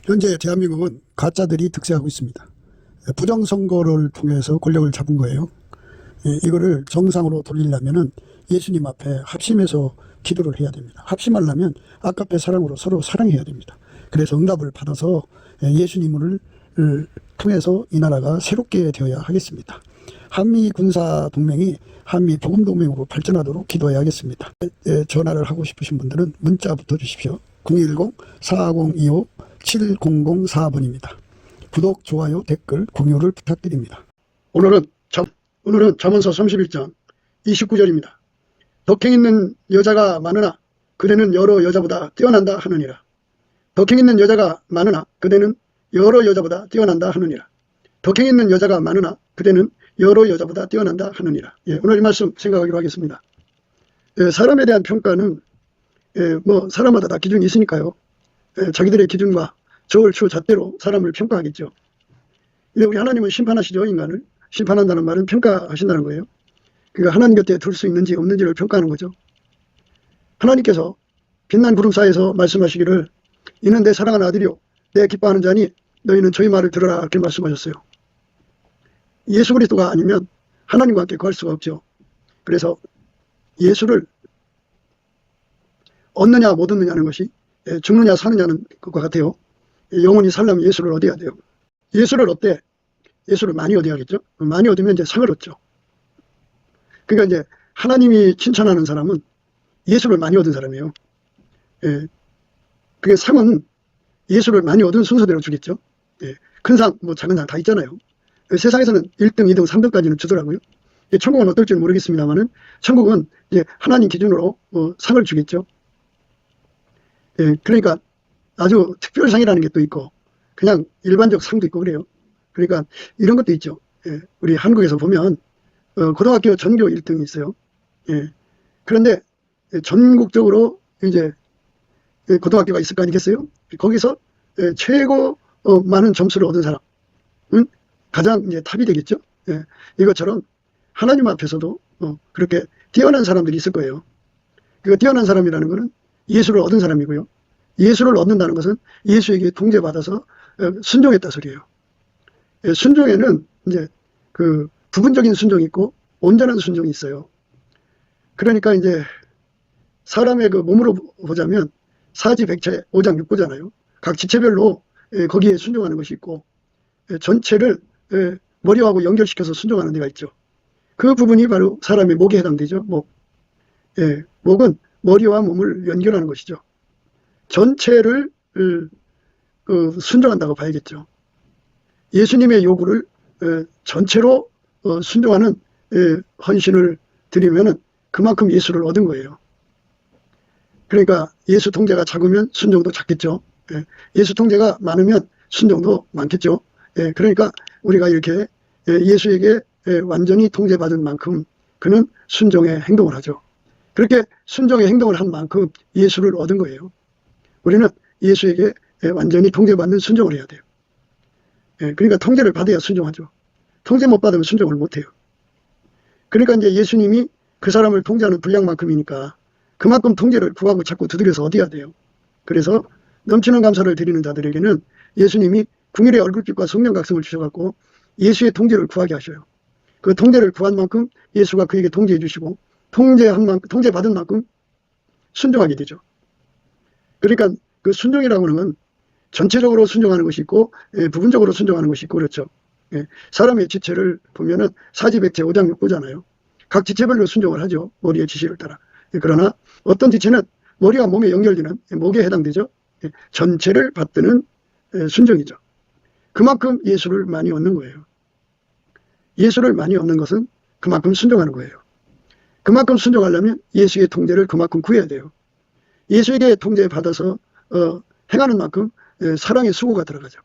현재 대한민국은 가짜들이 득세하고 있습니다. 부정선거를 통해서 권력을 잡은 거예요. 이거를 정상으로 돌리려면 예수님 앞에 합심해서 기도를 해야 됩니다. 합심하려면 아까페 사랑으로 서로 사랑해야 됩니다. 그래서 응답을 받아서 예수님을 통해서 이 나라가 새롭게 되어야 하겠습니다. 한미 군사 동맹이 한미 복음 동맹으로 발전하도록 기도해야겠습니다. 전화를 하고 싶으신 분들은 문자부터 주십시오. 010-4525-7004번입니다. 구독, 좋아요, 댓글, 공유를 부탁드립니다. 오늘은 잠언서 31장 29절입니다. 덕행 있는 여자가 많으나 그대는 여러 여자보다 뛰어난다 하느니라. 덕행 있는 여자가 많으나 그대는 여러 여자보다 뛰어난다 하느니라. 덕행 있는 여자가 많으나 그대는 여러 여자보다 뛰어난다 하느니라. 오늘 이 말씀 생각하기로 하겠습니다. 사람에 대한 평가는 사람마다 다 기준이 있으니까요. 자기들의 기준과 저울추 잣대로 사람을 평가하겠죠. 우리 하나님은 심판하시죠. 인간을 심판한다는 말은 평가하신다는 거예요. 그러니까 하나님 곁에 둘 수 있는지 없는지를 평가하는 거죠. 하나님께서 빛난 구름 사이에서 말씀하시기를 이는 내 사랑하는 아들이요 내 기뻐하는 자니 너희는 저희 말을 들으라 이렇게 말씀하셨어요. 예수 그리스도가 아니면 하나님과 함께 거할 수가 없죠. 그래서 예수를 얻느냐 못 얻느냐는 것이 죽느냐 사느냐는 것과 같아요. 영원히 살려면 예수를 얻어야 돼요. 예수를 얻되 예수를 많이 얻어야겠죠. 많이 얻으면 이제 상을 얻죠. 그러니까 이제 하나님이 칭찬하는 사람은 예수를 많이 얻은 사람이에요. 그게 상은 예수를 많이 얻은 순서대로 주겠죠. 큰 상, 작은 상 다 있잖아요. 세상에서는 1등, 2등, 3등까지는 주더라고요. 천국은 어떨지는 모르겠습니다만은 천국은 이제 하나님 기준으로 상을 주겠죠. 그러니까 아주 특별상이라는 게 또 있고 그냥 일반적 상도 있고 그래요. 그러니까 이런 것도 있죠. 우리 한국에서 보면 고등학교 전교 1등이 있어요. 그런데 전국적으로 이제 고등학교가 있을 거 아니겠어요? 거기서 최고 많은 점수를 얻은 사람은 가장 이제 탑이 되겠죠. 이것처럼 하나님 앞에서도 그렇게 뛰어난 사람들이 있을 거예요. 그 뛰어난 사람이라는 것은 예수를 얻은 사람이고요. 예수를 얻는다는 것은 예수에게 통제받아서 순종했다 소리예요. 순종에는 이제 그 부분적인 순종이 있고 온전한 순종이 있어요. 그러니까 이제 사람의 그 몸으로 보자면 사지백체 5장 6부잖아요. 각 지체별로 거기에 순종하는 것이 있고 전체를 머리하고 연결시켜서 순종하는 데가 있죠. 그 부분이 바로 사람의 목에 해당되죠. 목. 목은 머리와 몸을 연결하는 것이죠. 전체를 순종한다고 봐야겠죠. 예수님의 요구를 전체로 순종하는 헌신을 드리면 그만큼 예수를 얻은 거예요. 그러니까 예수 통제가 작으면 순종도 작겠죠. 예수 통제가 많으면 순종도 많겠죠. 그러니까 우리가 이렇게 예수에게 완전히 통제받은 만큼 그는 순종의 행동을 하죠. 그렇게 순종의 행동을 한 만큼 예수를 얻은 거예요. 우리는 예수에게 완전히 통제받는 순종을 해야 돼요. 그러니까 통제를 받아야 순종하죠. 통제 못 받으면 순종을 못 해요. 그러니까 이제 예수님이 그 사람을 통제하는 분량만큼이니까 그만큼 통제를 구하고 자꾸 두드려서 얻어야 돼요. 그래서 넘치는 감사를 드리는 자들에게는 예수님이 궁일의 얼굴빛과 성령각성을 주셔갖고 예수의 통제를 구하게 하셔요. 그 통제를 구한 만큼 예수가 그에게 통제해 주시고 통제받은 만큼 순종하게 되죠. 그러니까 그 순종이라고 하는 건 전체적으로 순종하는 것이 있고 부분적으로 순종하는 것이 있고 그렇죠. 사람의 지체를 보면은 사지백체 5장 6부잖아요. 각 지체별로 순종을 하죠. 머리의 지시를 따라. 그러나 어떤 지체는 머리와 몸에 연결되는 목에 해당되죠. 전체를 받드는 순종이죠. 그만큼 예수를 많이 얻는 거예요. 예수를 많이 얻는 것은 그만큼 순종하는 거예요. 그만큼 순종하려면 예수의 통제를 그만큼 구해야 돼요. 예수에게 통제받아서 행하는 만큼 사랑의 수고가 들어가죠.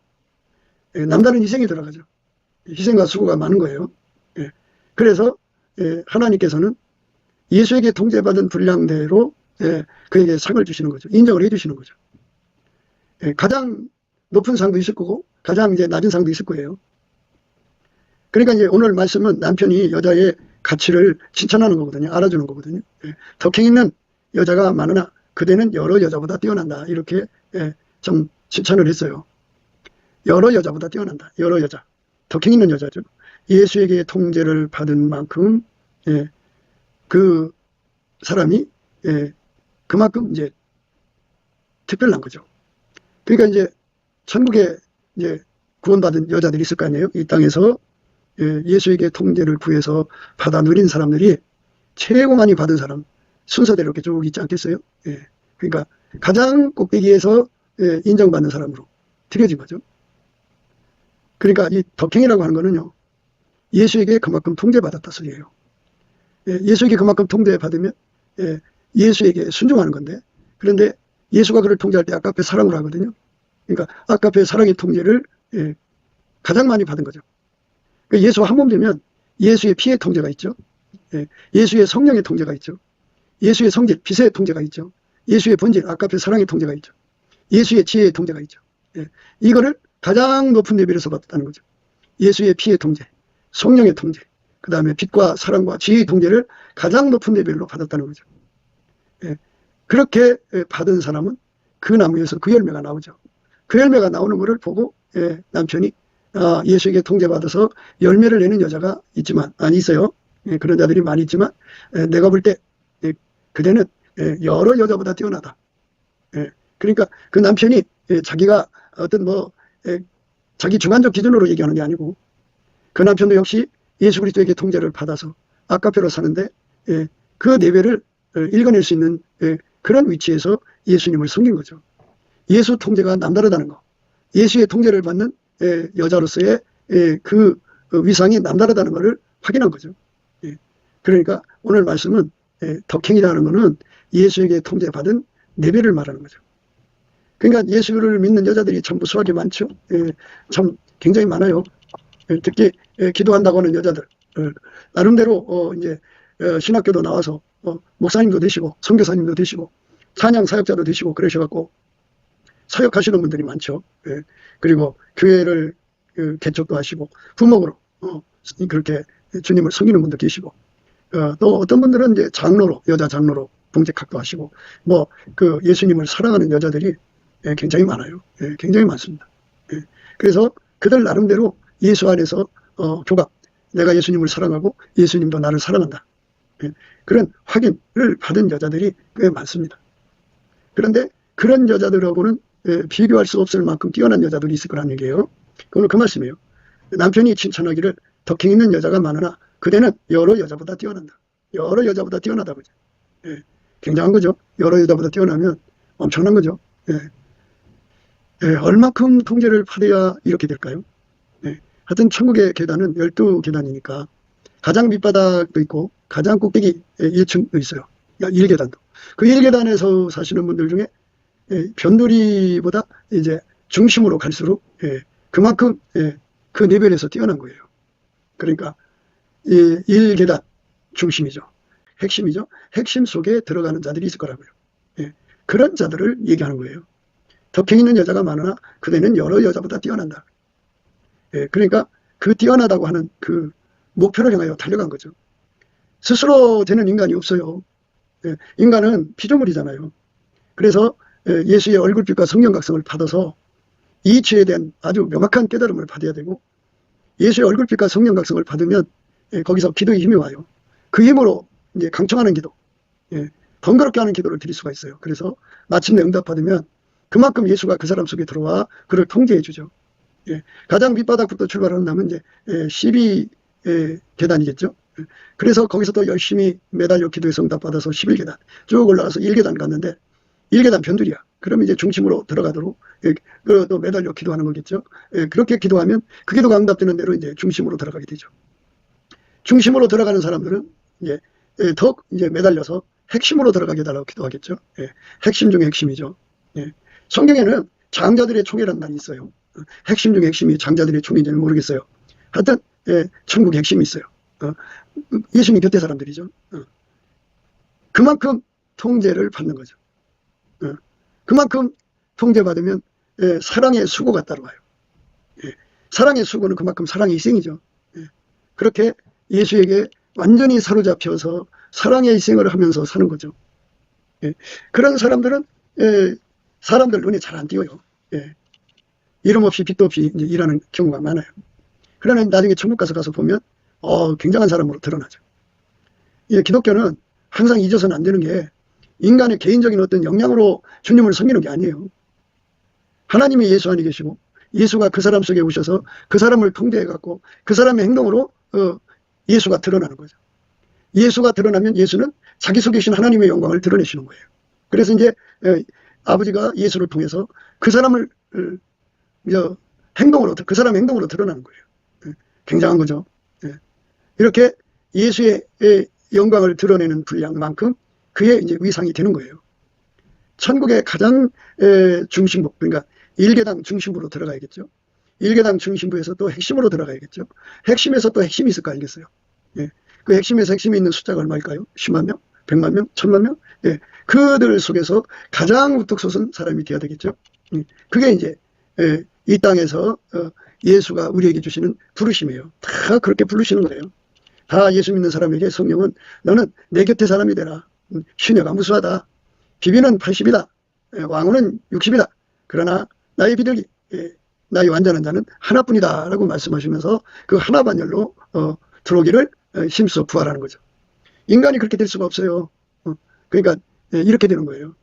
남다른 희생이 들어가죠. 희생과 수고가 많은 거예요. 그래서 하나님께서는 예수에게 통제받은 분량대로 그에게 상을 주시는 거죠. 인정을 해주시는 거죠. 가장 높은 상도 있을 거고 가장 이제 낮은 상도 있을 거예요. 그러니까 이제 오늘 말씀은 남편이 여자의 가치를 칭찬하는 거거든요. 알아주는 거거든요. 덕행 있는 여자가 많으나 그대는 여러 여자보다 뛰어난다. 이렇게 좀 칭찬을 했어요. 여러 여자보다 뛰어난다. 여러 여자. 덕행 있는 여자죠. 예수에게 통제를 받은 만큼 그 사람이 그만큼 이제 특별한 거죠. 그러니까 이제 천국에 이제 구원받은 여자들이 있을 거 아니에요. 이 땅에서 예수에게 통제를 구해서 받아 누린 사람들이 최고 많이 받은 사람 순서대로 이렇게 쭉 있지 않겠어요? 그러니까 가장 꼭대기에서 인정받는 사람으로 들여진 거죠. 그러니까 이 덕행이라고 하는 거는요, 예수에게 그만큼 통제받았다 소리예요. 예수에게 그만큼 통제받으면 예수에게 순종하는 건데, 그런데 예수가 그를 통제할 때 아까페 사랑으로 하거든요. 그러니까 아까페 사랑의 통제를 가장 많이 받은 거죠. 그러니까 예수와 한 몸 되면 예수의 피의 통제가 있죠. 예수의 성령의 통제가 있죠. 예수의 성질, 빛의 통제가 있죠. 예수의 본질, 아까페 사랑의 통제가 있죠. 예수의 지혜의 통제가 있죠. 이거를 가장 높은 레벨에서 받았다는 거죠. 예수의 피의 통제, 성령의 통제, 그 다음에 빛과 사랑과 지혜의 통제를 가장 높은 레벨로 받았다는 거죠. 그렇게 받은 사람은 그 나무에서 그 열매가 나오죠. 그 열매가 나오는 것을 보고 남편이 예수에게 통제받아서 열매를 내는 여자가 있지만, 아니 있어요. 그런 자들이 많이 있지만 내가 볼 때 그대는 여러 여자보다 뛰어나다. 그러니까 그 남편이 자기가 어떤 자기 주관적 기준으로 얘기하는 게 아니고, 그 남편도 역시 예수 그리스도에게 통제를 받아서 아까페로 사는데 그 레벨을 읽어낼 수 있는 그런 위치에서 예수님을 섬긴 거죠. 예수 통제가 남다르다는 거, 예수의 통제를 받는 여자로서의 그 위상이 남다르다는 것을 확인한 거죠. 그러니까 오늘 말씀은 덕행이라는 것은 예수에게 통제받은 레벨을 말하는 거죠. 그러니까 예수를 믿는 여자들이 참 무수하게 많죠. 참 굉장히 많아요. 특히 기도한다고 하는 여자들, 나름대로 이제 신학교도 나와서 목사님도 되시고 선교사님도 되시고 찬양 사역자도 되시고 그러셔갖고 사역하시는 분들이 많죠. 그리고 교회를 개척도 하시고 부목으로 그렇게 주님을 섬기는 분도 계시고, 또 어떤 분들은 이제 장로로, 여자 장로로 봉직학도 하시고, 그 예수님을 사랑하는 여자들이 굉장히 많아요. 굉장히 많습니다. 그래서 그들 나름대로 예수 안에서 교감, 내가 예수님을 사랑하고 예수님도 나를 사랑한다, 그런 확인을 받은 여자들이 꽤 많습니다. 그런데 그런 여자들하고는 비교할 수 없을 만큼 뛰어난 여자들이 있을 거란 얘기예요. 오늘 그 말씀이에요. 남편이 칭찬하기를 덕행 있는 여자가 많으나 그대는 여러 여자보다 뛰어난다. 여러 여자보다 뛰어나다. 그죠? 굉장한 거죠. 여러 여자보다 뛰어나면 엄청난 거죠. 얼마큼 통제를 받아야 이렇게 될까요? 하여튼 천국의 계단은 12계단이니까 가장 밑바닥도 있고 가장 꼭대기 1층도 있어요. 1계단도. 그 1계단에서 사시는 분들 중에 변두리보다 이제 중심으로 갈수록 그만큼 그 레벨에서 뛰어난 거예요. 그러니까 1계단 중심이죠. 핵심이죠. 핵심 속에 들어가는 자들이 있을 거라고요. 그런 자들을 얘기하는 거예요. 덕행 있는 여자가 많으나 그대는 여러 여자보다 뛰어난다. 그러니까 그 뛰어나다고 하는 그 목표를 향하여 달려간 거죠. 스스로 되는 인간이 없어요. 인간은 피조물이잖아요. 그래서 예수의 얼굴빛과 성령 각성을 받아서 이 죄에 대한 아주 명확한 깨달음을 받아야 되고, 예수의 얼굴빛과 성령 각성을 받으면 거기서 기도의 힘이 와요. 그 힘으로 이제 강청하는 기도, 번거롭게 하는 기도를 드릴 수가 있어요. 그래서 마침내 응답받으면 그만큼 예수가 그 사람 속에 들어와 그를 통제해 주죠. 가장 밑바닥부터 출발한다면 이제 12계단이겠죠. 그래서 거기서 또 열심히 매달려 기도해서 응답받아서 11계단 쭉 올라가서 1계단 갔는데 1계단 변두리야. 그러면 이제 중심으로 들어가도록 또 매달려 기도하는 거겠죠. 그렇게 기도하면 그 기도가 응답되는 대로 이제 중심으로 들어가게 되죠. 중심으로 들어가는 사람들은 이제 더 이제 매달려서 핵심으로 들어가게 해달라고 기도하겠죠. 핵심 중에 핵심이죠. 성경에는 장자들의 총회라는 말이 있어요. 핵심 중에 핵심이 장자들의 총회인지는 모르겠어요. 하여튼 천국의 핵심이 있어요. 예수님 곁에 사람들이죠. 그만큼 통제를 받는 거죠. 그만큼 통제받으면 사랑의 수고가 따라와요. 사랑의 수고는 그만큼 사랑의 희생이죠. 그렇게 예수에게 완전히 사로잡혀서 사랑의 희생을 하면서 사는 거죠. 그런 사람들은 사람들 눈에 잘 안 띄어요. 이름 없이 빛도 없이 이제 일하는 경우가 많아요. 그러나 나중에 천국 가서 보면 굉장한 사람으로 드러나죠. 이 기독교는 항상 잊어서는 안 되는 게 인간의 개인적인 어떤 역량으로 주님을 섬기는 게 아니에요. 하나님이 예수 안에 계시고 예수가 그 사람 속에 오셔서 그 사람을 통제해 갖고 그 사람의 행동으로 예수가 드러나는 거죠. 예수가 드러나면 예수는 자기 속에 계신 하나님의 영광을 드러내시는 거예요. 그래서 이제 아버지가 예수를 통해서 그 사람을 행동으로, 그 사람의 행동으로 드러나는 거예요. 굉장한 거죠. 이렇게 예수의 영광을 드러내는 분량만큼 그의 이제 위상이 되는 거예요. 천국의 가장 중심부, 그러니까 일계당 중심부로 들어가야겠죠. 일계당 중심부에서 또 핵심으로 들어가야겠죠. 핵심에서 또 핵심이 있을 거 아니겠어요. 그 핵심에서 핵심이 있는 숫자가 얼마일까요? 10만 명? 100만 명? 1000만 명? 그들 속에서 가장 우뚝 솟은 사람이 되어야 되겠죠. 그게 이제 이 땅에서 예수가 우리에게 주시는 부르심이에요. 다 그렇게 부르시는 거예요. 다 예수 믿는 사람에게 성령은 너는 내 곁에 사람이 되라. 시녀가 무수하다. 비비는 80이다. 왕후는 60이다. 그러나 나의 비둘기, 나의 완전한 자는 하나뿐이다 라고 말씀하시면서 그 하나반열로 들어오기를 힘써 부활하는 거죠. 인간이 그렇게 될 수가 없어요. 그러니까 이렇게 되는 거예요.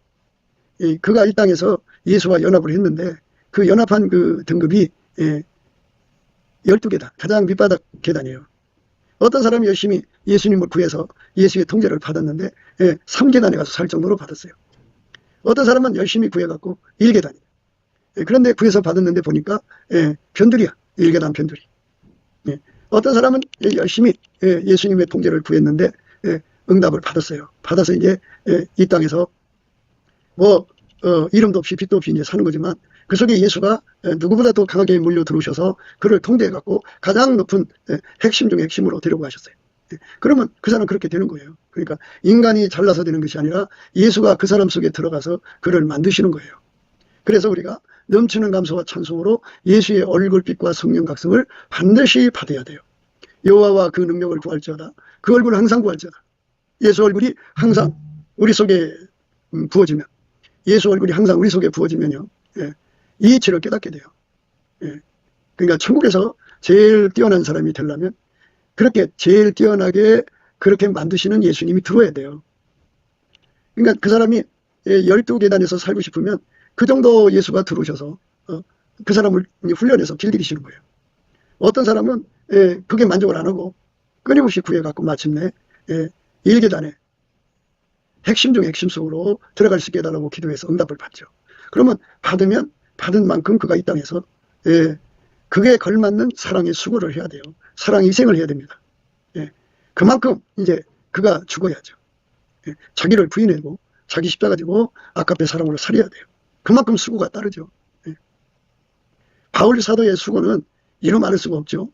그가 이 땅에서 예수와 연합을 했는데 그 연합한 그 등급이 12계단, 가장 밑바닥 계단이에요. 어떤 사람이 열심히 예수님을 구해서 예수의 통제를 받았는데 3계단에 가서 살 정도로 받았어요. 어떤 사람은 열심히 구해갖고 1계단이에요. 그런데 구해서 받았는데 보니까 변두리야. 1계단 변두리. 어떤 사람은 열심히 예수님의 통제를 구했는데 응답을 받았어요. 받아서 이제 이 땅에서 이름도 없이 빛도 없이 이제 사는 거지만 그 속에 예수가 누구보다 더 강하게 몰려 들어오셔서 그를 통제해갖고 가장 높은 핵심 중에 핵심으로 데리고 가셨어요. 그러면 그 사람은 그렇게 되는 거예요. 그러니까 인간이 잘나서 되는 것이 아니라 예수가 그 사람 속에 들어가서 그를 만드시는 거예요. 그래서 우리가 넘치는 감사와 찬송으로 예수의 얼굴빛과 성령 각성을 반드시 받아야 돼요. 여호와와 그 능력을 구할지어다. 그 얼굴을 항상 구할지어다. 예수 얼굴이 항상 우리 속에 부어지면, 예수 얼굴이 항상 우리 속에 부어지면요, 이 이치를 깨닫게 돼요. 그러니까 천국에서 제일 뛰어난 사람이 되려면 그렇게 제일 뛰어나게 그렇게 만드시는 예수님이 들어야 돼요. 그러니까 그 사람이 12계단에서 살고 싶으면 그 정도 예수가 들어오셔서 그 사람을 훈련해서 길들이시는 거예요. 어떤 사람은 그게 만족을 안 하고 끊임없이 구해갖고 마침내 1계단에 핵심 중 핵심 속으로 들어갈 수 있게 해달라고 기도해서 응답을 받죠. 그러면 받으면 받은 만큼 그가 이 땅에서 그게 걸맞는 사랑의 수고를 해야 돼요. 사랑의 희생을 해야 됩니다. 그만큼 이제 그가 죽어야죠. 자기를 부인하고 자기 십자가 지고 아깝게 사랑으로 살아야 돼요. 그만큼 수고가 따르죠. 바울 사도의 수고는 이루 말할 수가 없죠.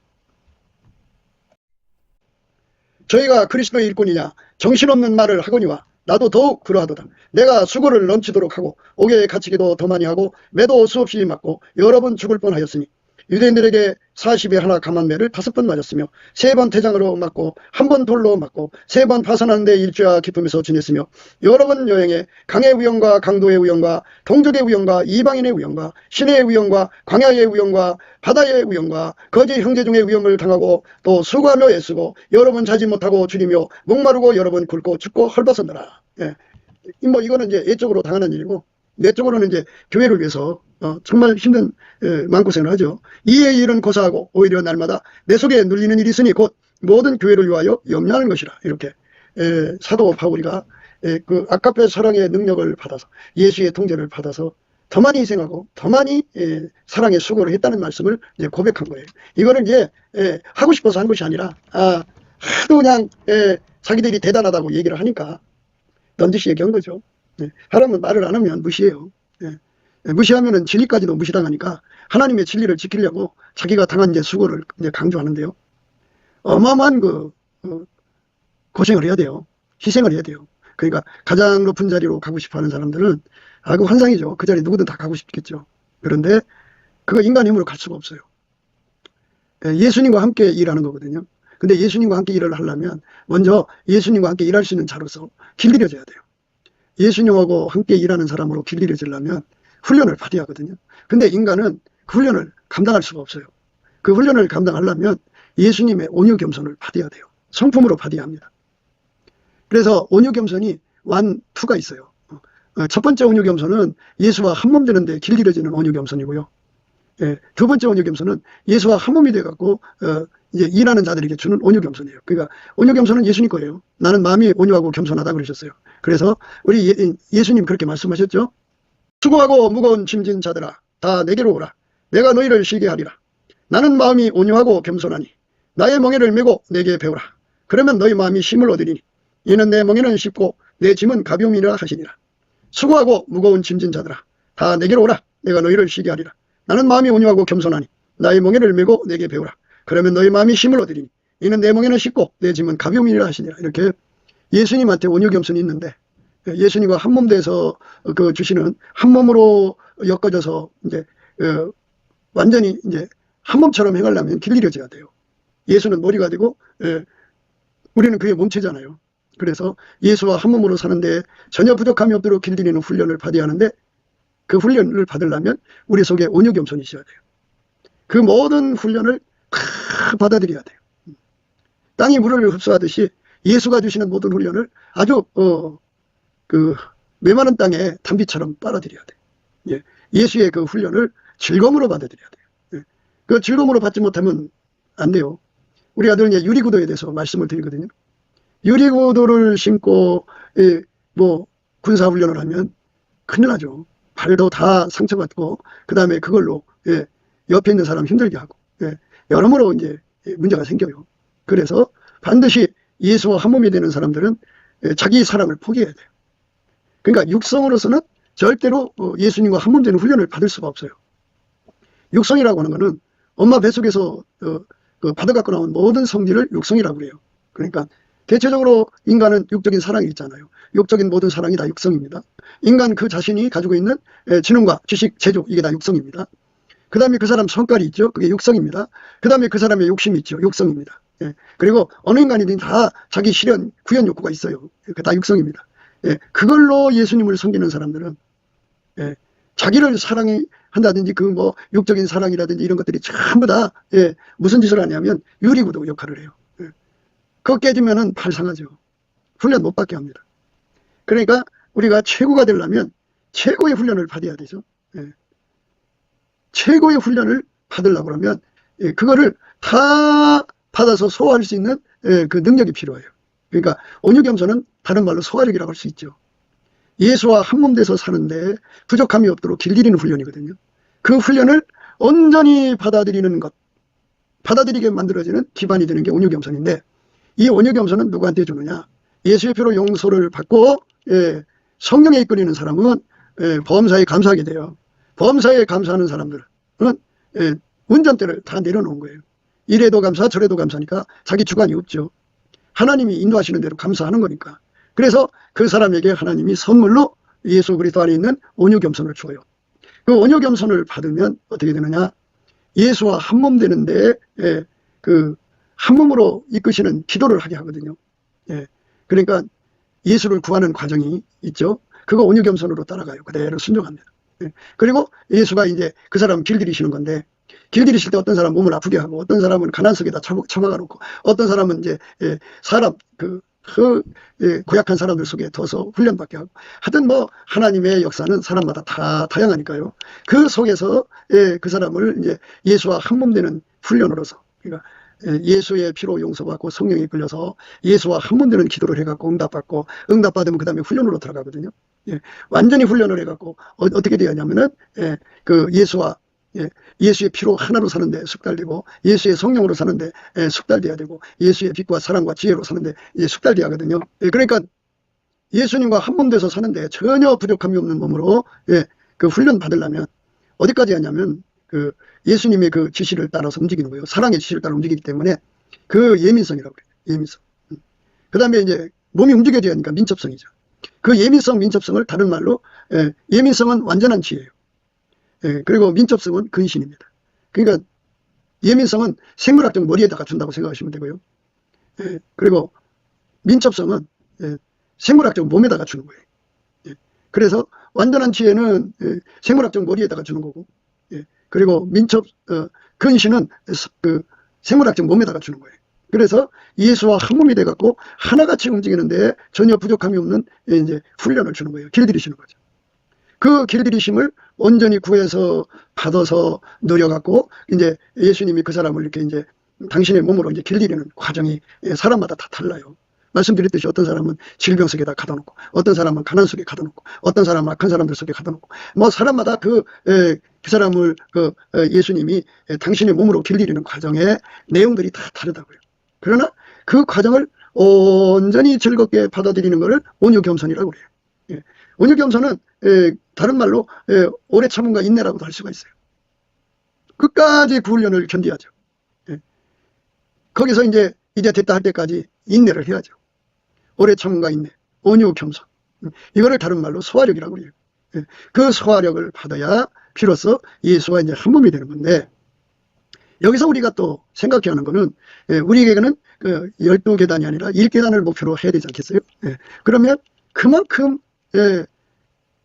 저희가 그리스도의 일꾼이냐 정신없는 말을 하거니와 나도 더욱 그러하도다. 내가 수고를 넘치도록 하고 옥에 갇히기도 더 많이 하고 매도 수없이 맞고 여러 번 죽을 뻔하였으니 유대인들에게 40에 하나 감한 매를 5번 맞았으며 3번 태장으로 맞고 1번 돌로 맞고 3번 파선하는데 일주야 기쁨에서 지냈으며 여러 번 여행에 강의 우영과 강도의 우영과 동족의 우영과 이방인의 우영과 시내의 우영과 광야의 우영과 바다의 우영과 거지 형제 중의 위험을 당하고 또 수고하며 애쓰고 여러 번 자지 못하고 줄이며 목마르고 여러 번 굶고 춥고 헐벗었느라. 이거는 이제 예적으로 당하는 일이고 내적으로는 이제 교회를 위해서 정말 힘든 마음고생을 하죠. 이에 일은 고사하고 오히려 날마다 내 속에 눌리는 일이 있으니 곧 모든 교회를 위하여 염려하는 것이라. 이렇게 사도 바울이가 그 아까페 사랑의 능력을 받아서 예수의 통제를 받아서 더 많이 희생하고 더 많이 사랑의 수고를 했다는 말씀을 이제 고백한 거예요. 이거는 이제 하고 싶어서 한 것이 아니라 하도 그냥 자기들이 대단하다고 얘기를 하니까 넌지시 얘기한 거죠. 하나님은 말을 안 하면 무시해요. 무시하면은 진리까지도 무시당하니까 하나님의 진리를 지키려고 자기가 당한 이제 수고를 이제 강조하는데요. 어마어마한 고생을 해야 돼요. 희생을 해야 돼요. 그러니까 가장 높은 자리로 가고 싶어 하는 사람들은 그 환상이죠. 그 자리 누구든 다 가고 싶겠죠. 그런데 그거 인간 힘으로 갈 수가 없어요. 예수님과 함께 일하는 거거든요. 근데 예수님과 함께 일을 하려면 먼저 예수님과 함께 일할 수 있는 자로서 길들여져야 돼요. 예수님하고 함께 일하는 사람으로 길들여지려면 훈련을 받아야 하거든요. 근데 인간은 그 훈련을 감당할 수가 없어요. 그 훈련을 감당하려면 예수님의 온유 겸손을 받아야 돼요. 성품으로 받아야 합니다. 그래서 온유 겸손이 1, 2가 있어요. 첫 번째 온유 겸손은 예수와 한 몸 되는데 길들여지는 온유 겸손이고요. 두 번째 온유 겸손은 예수와 한 몸이 돼갖고 이제 일하는 자들에게 주는 온유 겸손이에요. 그러니까 온유 겸손은 예수님 거예요. 나는 마음이 온유하고 겸손하다 그러셨어요. 그래서 우리 예수님 그렇게 말씀하셨죠. 수고하고 무거운 짐진 자들아 다 내게로 오라. 내가 너희를 쉬게 하리라. 나는 마음이 온유하고 겸손하니 나의 멍에를 메고 내게 배우라. 그러면 너희 마음이 쉼을 얻으리니 이는 내 멍에는 쉽고 내 짐은 가벼움이라 하시니라. 수고하고 무거운 짐진 자들아 다 내게로 오라. 내가 너희를 쉬게 하리라. 나는 마음이 온유하고 겸손하니 나의 멍에를 메고 내게 배우라. 그러면 너희 마음이 쉼을 얻으리니 이는 내 멍에는 쉽고 내 짐은 가벼움이라 하시니라. 이렇게 예수님한테 온유 겸손이 있는데 예수님과 한 몸 돼서 그 주시는 한 몸으로 엮어져서 이제 완전히 이제 한 몸처럼 행하려면 길들여져야 돼요. 예수는 머리가 되고 우리는 그의 몸체잖아요. 그래서 예수와 한 몸으로 사는데 전혀 부족함이 없도록 길들이는 훈련을 받아야 하는데 그 훈련을 받으려면 우리 속에 온유 겸손이 있어야 돼요. 그 모든 훈련을 다 받아들여야 돼요. 땅이 물을 흡수하듯이 예수가 주시는 모든 훈련을 아주 그 메마른 땅에 단비처럼 빨아들여야 돼요. 예수의 그 훈련을 즐거움으로 받아들여야 돼요. 그 즐거움으로 받지 못하면 안 돼요. 우리가 늘 이제 유리구도에 대해서 말씀을 드리거든요. 유리구도를 신고 뭐 군사훈련을 하면 큰일 나죠. 발도 다 상처받고 그 다음에 그걸로 옆에 있는 사람 힘들게 하고 여러모로 이제 문제가 생겨요. 그래서 반드시 예수와 한 몸이 되는 사람들은 자기 사랑을 포기해야 돼요. 그러니까 육성으로서는 절대로 예수님과 한 몸 되는 훈련을 받을 수가 없어요. 육성이라고 하는 것은 엄마 뱃속에서 받아갖고 나온 모든 성질을 육성이라고 그래요. 그러니까 대체적으로 인간은 육적인 사랑이 있잖아요. 육적인 모든 사랑이 다 육성입니다. 인간 그 자신이 가지고 있는 지능과 지식, 재주 이게 다 육성입니다. 그 다음에 그 사람 성깔이 있죠. 그게 육성입니다. 그 다음에 그 사람의 욕심이 있죠. 육성입니다. 그리고 어느 인간이든 다 자기 실현, 구현 욕구가 있어요. 다 육성입니다. 그걸로 예수님을 섬기는 사람들은 자기를 사랑한다든지 그 뭐 육적인 사랑이라든지 이런 것들이 전부 다 무슨 짓을 하냐면 유리구도 역할을 해요. 그거 깨지면은 발상하죠. 훈련 못 받게 합니다. 그러니까 우리가 최고가 되려면 최고의 훈련을 받아야 되죠. 최고의 훈련을 받으려고 그러면 그거를 다 받아서 소화할 수 있는 그 능력이 필요해요. 그러니까 온유겸손은 다른 말로 소화력이라고 할 수 있죠. 예수와 한 몸 돼서 사는데 부족함이 없도록 길들이는 훈련이거든요. 그 훈련을 온전히 받아들이는 것, 받아들이게 만들어지는 기반이 되는 게 온유겸손인데 이 온유겸손은 누구한테 주느냐? 예수의 피로 용서를 받고 성령에 이끌리는 사람은 범사에 감사하게 돼요. 범사에 감사하는 사람들은 운전대를 다 내려놓은 거예요. 이래도 감사 저래도 감사니까 자기 주관이 없죠. 하나님이 인도하시는 대로 감사하는 거니까. 그래서 그 사람에게 하나님이 선물로 예수 그리스도 안에 있는 온유겸손을 줘요. 그 온유겸손을 받으면 어떻게 되느냐? 예수와 한 몸 되는데 그 한 몸으로 이끄시는 기도를 하게 하거든요. 그러니까 예수를 구하는 과정이 있죠. 그거 온유겸손으로 따라가요. 그대로 순종합니다. 그리고 예수가 이제 그 사람 길들이시는 건데 길들이실 때 어떤 사람 몸을 아프게 하고 어떤 사람은 가난 속에다 처박아 놓고 어떤 사람은 이제 사람 고약한 사람들 속에 둬서 훈련받게 하고 하여튼 뭐 하나님의 역사는 사람마다 다 다양하니까요. 그 속에서 그 사람을 이제 예수와 한 몸 되는 훈련으로서 그러니까 예수의 피로 용서받고 성령에 이끌려서 예수와 한 몸 되는 기도를 해갖고 응답받고 응답받으면 그 다음에 훈련으로 들어가거든요. 완전히 훈련을 해갖고 어떻게 되어 하냐면은 그 예수의 피로 하나로 사는데 숙달되고 예수의 성령으로 사는데 숙달돼야 되고 예수의 빛과 사랑과 지혜로 사는데 숙달돼야 하거든요. 그러니까 예수님과 한 몸 돼서 사는데 전혀 부족함이 없는 몸으로 그 훈련 받으려면 어디까지 하냐면 그 예수님의 그 지시를 따라서 움직이는 거예요. 사랑의 지시를 따라 움직이기 때문에 그 예민성이라고 그래요. 예민성. 그 다음에 이제 몸이 움직여져야 하니까 민첩성이죠. 그 예민성, 민첩성을 다른 말로 예민성은 완전한 지혜예요. 그리고 민첩성은 근신입니다. 그러니까 예민성은 생물학적 머리에다가 준다고 생각하시면 되고요. 그리고 민첩성은 생물학적 몸에다가 주는 거예요. 그래서 완전한 지혜는 생물학적 머리에다가 주는 거고 그리고 민첩 근신은 그 생물학적 몸에다가 주는 거예요. 그래서 예수와 한 몸이 돼갖고 하나같이 움직이는데 전혀 부족함이 없는 이제 훈련을 주는 거예요. 길들이시는 거죠. 그 길들이심을 온전히 구해서 받아서 누려갖고 이제 예수님이 그 사람을 이렇게 이제 당신의 몸으로 이제 길들이는 과정이 사람마다 다 달라요. 말씀드렸듯이 어떤 사람은 질병 속에다 가둬 놓고, 어떤 사람은 가난 속에 가둬 놓고, 어떤 사람은 악한 사람들 속에 가둬 놓고, 뭐 사람마다 그 사람을 예수님이 당신의 몸으로 길들이는 과정의 내용들이 다 다르다고요. 그러나 그 과정을 온전히 즐겁게 받아들이는 것을 온유겸손이라고 그래요. 예. 온유겸손은 다른 말로 오래 참음과 인내라고도 할 수가 있어요. 끝까지 그 훈련을 견뎌야죠. 예. 거기서 이제 됐다 할 때까지 인내를 해야죠. 오래 참음과 인내, 온유겸손. 이거를 다른 말로 소화력이라고 그래요. 예. 그 소화력을 받아야 비로소 예수와 이제 한 몸이 되는 건데, 여기서 우리가 또 생각해야 하는 거는, 우리에게는 그 12계단이 아니라 1계단을 목표로 해야 되지 않겠어요? 예. 그러면 그만큼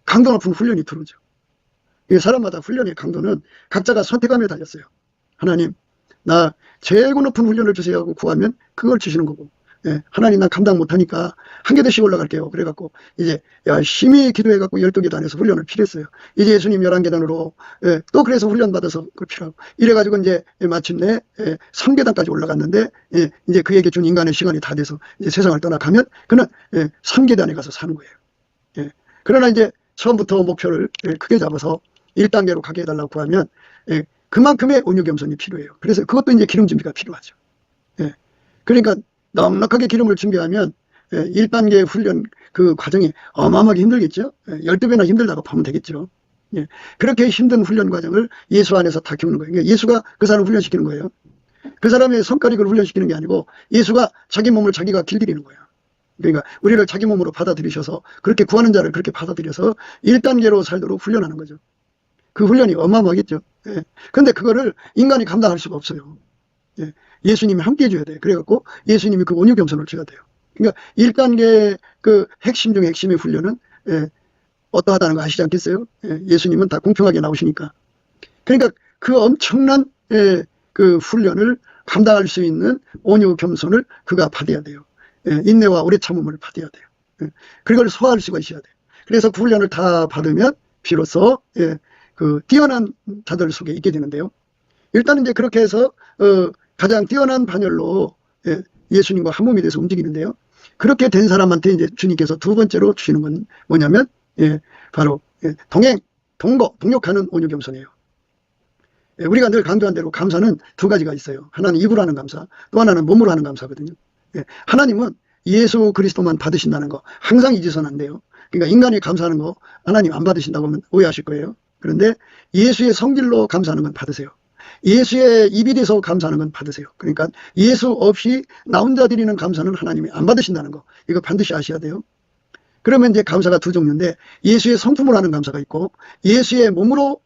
강도 높은 훈련이 들어오죠. 사람마다 훈련의 강도는 각자가 선택함에 달렸어요. 하나님, 나 제일 높은 훈련을 주세요 하고 구하면 그걸 주시는 거고, 하나님 나 감당 못하니까 한 계단씩 올라갈게요. 그래갖고 이제 열심히 기도해갖고 12계단에서 훈련을 필요했어요. 이제 예수님 11계단으로 또 그래서 훈련받아서 그걸 필요하고, 이래가지고 이제 마침내 3계단까지 올라갔는데, 이제 그에게 준 인간의 시간이 다 돼서 이제 세상을 떠나가면 그는 3계단에 가서 사는 거예요. 그러나 이제 처음부터 목표를 크게 잡아서 1단계로 가게 해달라고 구하면 그만큼의 온유겸손이 필요해요. 그래서 그것도 이제 기름 준비가 필요하죠. 그러니까 넉넉하게 기름을 준비하면 1단계 훈련 그 과정이 어마어마하게 힘들겠죠. 12배나 힘들다고 보면 되겠죠. 그렇게 힘든 훈련 과정을 예수 안에서 다 겪는 거예요. 그러니까 예수가 그 사람을 훈련시키는 거예요. 그 사람의 성깔이를 훈련시키는 게 아니고 예수가 자기 몸을 자기가 길들이는 거예요. 그러니까 우리를 자기 몸으로 받아들이셔서, 그렇게 구하는 자를 그렇게 받아들여서 1단계로 살도록 훈련하는 거죠. 그 훈련이 어마어마하겠죠. 근데 그거를 인간이 감당할 수가 없어요. 예수님이 함께 해줘야 돼요. 그래갖고 예수님이 그 온유겸손을 줘야 돼요. 그러니까 1단계 그 핵심 중에 핵심의 훈련은 어떠하다는 거 아시지 않겠어요? 예수님은 다 공평하게 나오시니까. 그러니까 그 엄청난 그 훈련을 감당할 수 있는 온유겸손을 그가 받아야 돼요. 인내와 오래 참음을 받아야 돼요. 그걸 소화할 수가 있어야 돼요. 그래서 그 훈련을 다 받으면 비로소 그 뛰어난 자들 속에 있게 되는데요. 일단은 이제 그렇게 해서 가장 뛰어난 반열로 예수님과 한 몸이 돼서 움직이는데요. 그렇게 된 사람한테 이제 주님께서 두 번째로 주시는 건 뭐냐면 바로 동역하는 온유겸손이에요. 우리가 늘 강조한 대로 감사는 두 가지가 있어요. 하나는 입으로 하는 감사, 또 하나는 몸으로 하는 감사거든요. 하나님은 예수 그리스도만 받으신다는 거 항상 잊으서는 안 돼요. 그러니까 인간이 감사하는 거 하나님 안 받으신다고 하면 오해하실 거예요. 그런데 예수의 성질로 감사하는 건 받으세요. 예수의 입이 돼서 감사하는 건 받으세요. 그러니까 예수 없이 나 혼자 드리는 감사는 하나님이 안 받으신다는 거, 이거 반드시 아셔야 돼요. 그러면 이제 감사가 두 종류인데, 예수의 성품으로 하는 감사가 있고 예수의 몸으로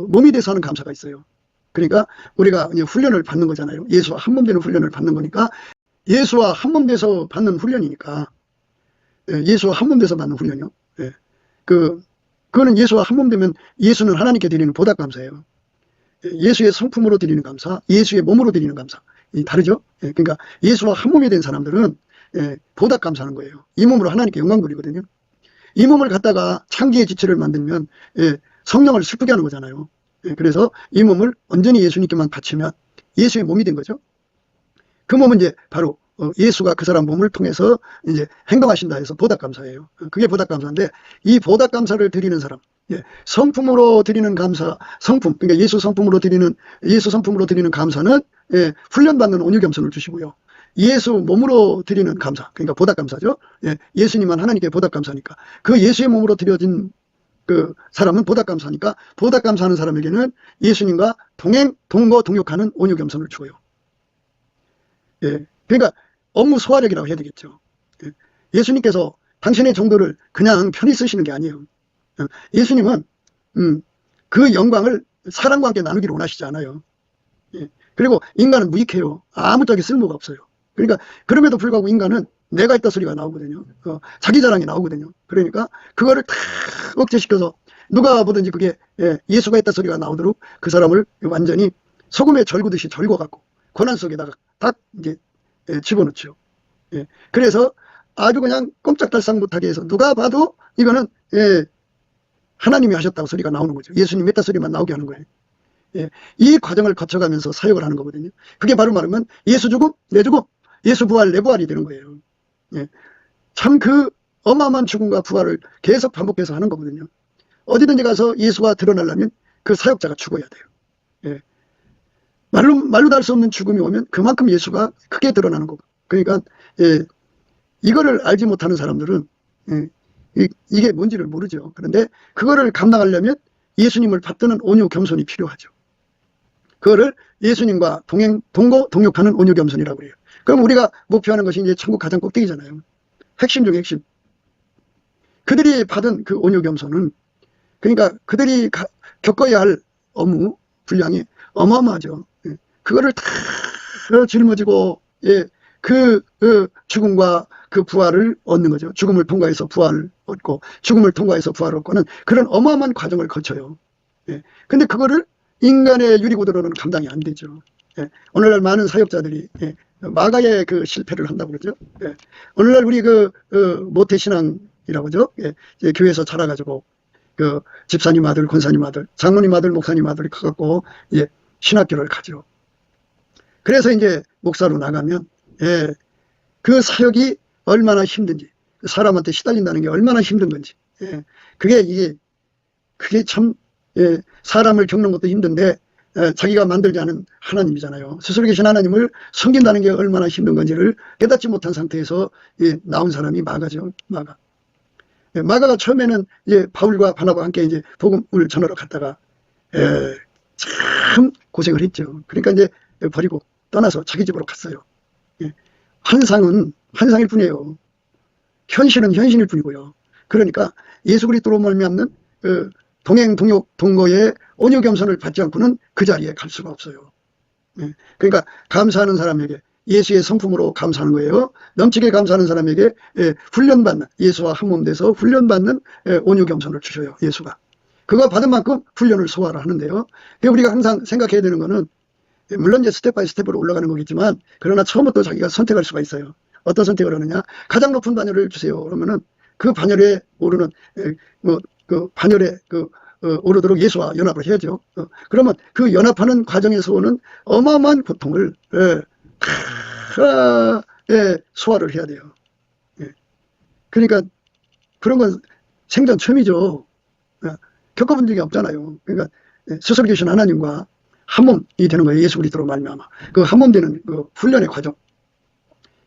몸이 돼서 하는 감사가 있어요. 그러니까 우리가 이제 훈련을 받는 거잖아요. 예수와 한 몸 되는 훈련을 받는 거니까, 예수와 한 몸 돼서 받는 훈련이니까, 예수와 한 몸 돼서 받는 훈련이요. 그거는 예수와 한 몸 되면 예수는 하나님께 드리는 보답 감사예요. 예수의 성품으로 드리는 감사, 예수의 몸으로 드리는 감사, 다르죠. 그러니까 예수와 한 몸이 된 사람들은 보답 감사하는 거예요. 이 몸으로 하나님께 영광 돌리거든요. 이 몸을 갖다가 창기의 지체를 만들면 성령을 슬프게 하는 거잖아요. 그래서 이 몸을 온전히 예수님께만 바치면 예수의 몸이 된 거죠. 그 몸은 이제 바로 예수가 그 사람 몸을 통해서 이제 행동하신다 해서 보답 감사예요. 그게 보답 감사인데, 이 보답 감사를 드리는 사람, 성품으로 드리는 감사, 성품, 그러니까 예수 성품으로 드리는 감사는 훈련받는 온유겸손을 주시고요. 예수 몸으로 드리는 감사, 그러니까 보답 감사죠. 예수님만 하나님께 보답 감사니까, 그 예수의 몸으로 드려진 그 사람은 보답 감사니까, 보답 감사하는 사람에게는 예수님과 동역하는 온유겸손을 주어요. 그러니까 업무 소화력이라고 해야 되겠죠. 예수님께서 당신의 정도를 그냥 편히 쓰시는 게 아니에요. 예수님은 그 영광을 사람과 함께 나누기를 원하시지 않아요. 그리고 인간은 무익해요. 아무짝에 쓸모가 없어요. 그러니까 그럼에도 불구하고 인간은 내가 있다 소리가 나오거든요. 자기 자랑이 나오거든요. 그러니까 그거를 다 억제시켜서 누가 보든지 그게 예수가 했다 소리가 나오도록 그 사람을 완전히 소금에 절구듯이 절궈갖고 고난 속에다가 딱 이제 집어넣죠. 그래서 아주 그냥 꼼짝달싹 못하게 해서 누가 봐도 이거는 하나님이 하셨다고 소리가 나오는 거죠. 예수님 했다 소리만 나오게 하는 거예요. 이 과정을 거쳐가면서 사역을 하는 거거든요. 그게 바로 말하면 예수 죽음, 내 죽음, 예수 부활, 내 부활이 되는 거예요. 참 그 어마어마한 죽음과 부활을 계속 반복해서 하는 거거든요. 어디든지 가서 예수가 드러나려면 그 사역자가 죽어야 돼요. 말로 다 할 수 없는 죽음이 오면 그만큼 예수가 크게 드러나는 거고. 그러니까 이거를 알지 못하는 사람들은 이게 뭔지를 모르죠. 그런데 그거를 감당하려면 예수님을 받드는 온유 겸손이 필요하죠. 그거를 예수님과 동역하는 온유 겸손이라고 그래요. 그럼 우리가 목표하는 것이 이제 천국 가장 꼭대기잖아요. 핵심 중에 핵심. 그들이 받은 그 온유 겸손은 그러니까 그들이 겪어야 할 업무 분량이 어마어마하죠. 그거를 다 짊어지고 그 죽음과 그 부활을 얻는 거죠. 죽음을 통과해서 부활을 얻고 죽음을 통과해서 부활을 얻고는 그런 어마어마한 과정을 거쳐요. 근데 그거를 인간의 유리구조로는 감당이 안 되죠. 오늘날 많은 사역자들이 마가의 그 실패를 한다고 그러죠. 오늘날 우리 모태신앙이라고 하죠. 교회에서 자라가지고 그 집사님 아들, 권사님 아들, 장로님 아들, 목사님 아들이 커갖고 신학교를 가죠. 그래서 이제 목사로 나가면 그 사역이 얼마나 힘든지, 사람한테 시달린다는 게 얼마나 힘든 건지, 그게 참 사람을 겪는 것도 힘든데 자기가 만들지 않은 하나님이잖아요. 스스로 계신 하나님을 섬긴다는 게 얼마나 힘든 건지를 깨닫지 못한 상태에서 나온 사람이 마가죠. 마가가 처음에는 이제 바울과 바나바와 함께 이제 복음을 전하러 갔다가 참 고생을 했죠. 그러니까 이제 버리고 떠나서 자기 집으로 갔어요. 환상은 환상일 뿐이에요. 현실은 현실일 뿐이고요. 그러니까 예수 그리스도로 말미암는 동거의 온유 겸손을 받지 않고는 그 자리에 갈 수가 없어요. 그러니까 감사하는 사람에게 예수의 성품으로 감사하는 거예요. 넘치게 감사하는 사람에게 훈련받는, 예수와 한몸 돼서 훈련받는 온유 겸손을 주셔요. 예수가. 그거 받은 만큼 훈련을 소화를 하는데요. 우리가 항상 생각해야 되는 거는 물론 이제 스텝 바이 스텝으로 올라가는 거겠지만 그러나 처음부터 자기가 선택할 수가 있어요. 어떤 선택을 하느냐. 가장 높은 반열을 주세요. 그러면은 그 반열에 오르는 그 반열에 오르도록 예수와 연합을 해야죠. 그러면 그 연합하는 과정에서 오는 어마어마한 고통을 소화를 해야 돼요. 그러니까 그런 건 생전 처음이죠. 겪어본 적이 없잖아요. 그러니까 스스로 계신 하나님과 한 몸이 되는 거예요. 예수 그리스도로 말미암아. 그 한 몸 되는 그 훈련의 과정,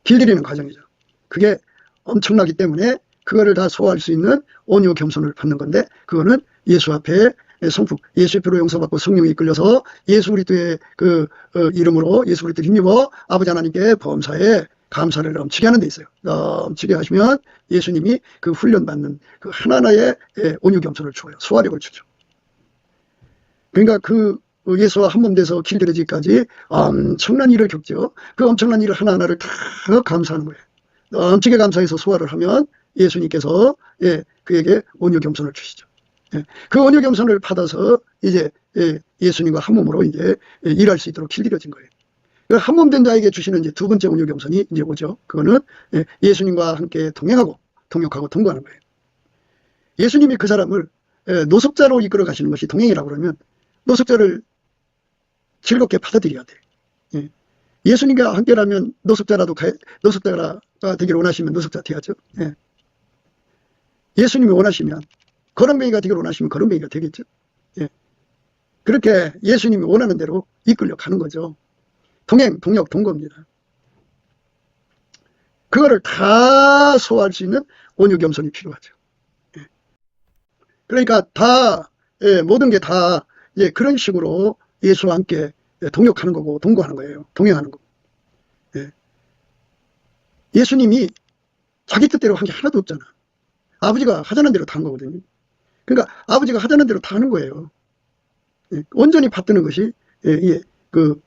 길들이는 과정이죠. 그게 엄청나기 때문에 그거를 다 소화할 수 있는 온유 겸손을 받는 건데 그거는 예수 앞에 성품, 예수의 피로 용서받고 성령이 이끌려서 예수 그리스도의 그 이름으로 예수 그리스도를 힘입어 아버지 하나님께 범사에 감사를 넘치게 하는 데 있어요. 넘치게 하시면 예수님이 그 훈련받는 그 하나하나의 온유 겸손을 줘요. 소화력을 주죠. 그러니까 그 예수와 한 몸 돼서 길들여지기까지 엄청난 일을 겪죠. 그 엄청난 일을 하나하나를 다 감사하는 거예요. 넘치게 감사해서 소화를 하면 예수님께서 그에게 온유 겸손을 주시죠. 그 온유 겸손을 받아서 이제 예수님과 한 몸으로 이제 일할 수 있도록 길들여진 거예요. 한 몸 된 자에게 주시는 이제 두 번째 온유 겸손이 이제 오죠. 그거는 예수님과 함께 동행하고 동역하고 동거하는 거예요. 예수님이 그 사람을 노숙자로 이끌어 가시는 것이 동행이라고 그러면 노숙자를 즐겁게 받아들여야 돼요. 예수님과 함께라면 노숙자가 되기를 원하시면 노숙자 되야죠. 예수님이 원하시면 거렁뱅이가 되기를 원하시면 거렁뱅이가 되겠죠. 그렇게 예수님이 원하는 대로 이끌려 가는 거죠. 동행, 동역, 동거입니다. 그거를 다 소화할 수 있는 온유 겸손이 필요하죠. 그러니까 다 모든 게 다 그런 식으로 예수와 함께 동역하는 거고 동거하는 거예요. 동행하는 거고. 예수님이 자기 뜻대로 한 게 하나도 없잖아. 아버지가 하자는 대로 다 한 거거든요. 그러니까 아버지가 하자는 대로 다 하는 거예요. 온전히 받드는 것이 그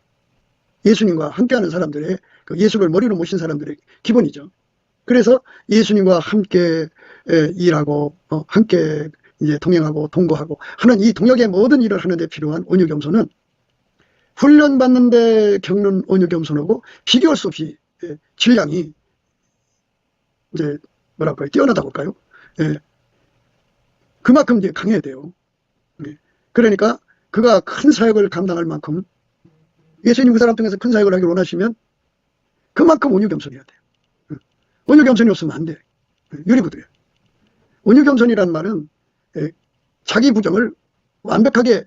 예수님과 함께하는 사람들의 그 예수를 머리로 모신 사람들의 기본이죠. 그래서 예수님과 함께 일하고 함께 이제 동행하고 동거하고 하는 이 동역의 모든 일을 하는데 필요한 온유 겸손은 훈련받는데 겪는 온유 겸손하고 비교할 수 없이 질량이 이제 뭐랄까요, 뛰어나다고 할까요? 그만큼 이제 강해야 돼요. 그러니까 그가 큰 사역을 감당할 만큼 예수님 그 사람 통해서 큰 사역을 하기를 원하시면 그만큼 온유 겸손해야 돼요. 온유 겸손이 없으면 안 돼. 유리구두예요. 온유 겸손이라는 말은 자기 부정을 완벽하게